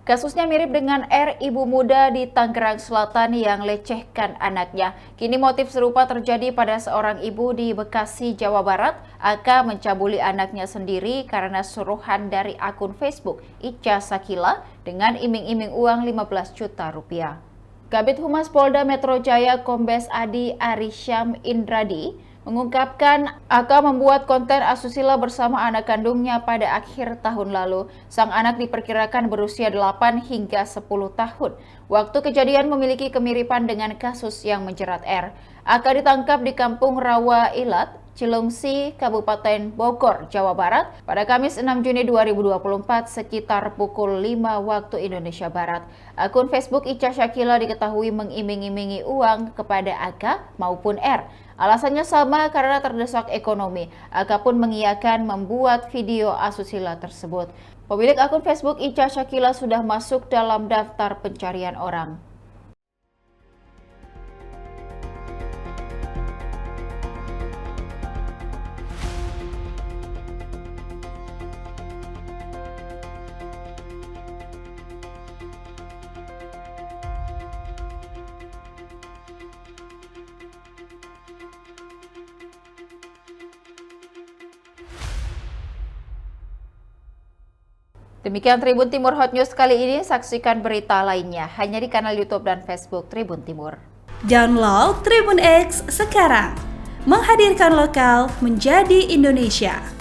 Kasusnya mirip dengan ibu muda di Tangerang Selatan yang lecehkan anaknya. Kini motif serupa terjadi pada seorang ibu di Bekasi, Jawa Barat. AK mencabuli anaknya sendiri karena suruhan dari akun Facebook Ica Sakila dengan iming-iming uang 15 juta rupiah. Kabid Humas Polda Metro Jaya Kombes Adi Arisyam Indradi mengungkapkan AK membuat konten asusila bersama anak kandungnya pada akhir tahun lalu. Sang anak diperkirakan berusia 8 hingga 10 tahun. Waktu kejadian memiliki kemiripan dengan kasus yang menjerat R. AK ditangkap di Kampung Rawa Ilat, Cilengsi, Kabupaten Bogor, Jawa Barat pada Kamis 6 Juni 2024 sekitar pukul 5 waktu Indonesia Barat. Akun Facebook Ica Sakila diketahui mengiming-imingi uang kepada AK maupun R. Alasannya sama karena terdesak ekonomi. AK pun mengiyakan membuat video asusila tersebut. Pemilik akun Facebook Ica Sakila sudah masuk dalam daftar pencarian orang. Demikian Tribun Timur Hot News kali ini, saksikan berita lainnya hanya di kanal YouTube dan Facebook Tribun Timur. Download Tribun X sekarang, menghadirkan lokal menjadi Indonesia.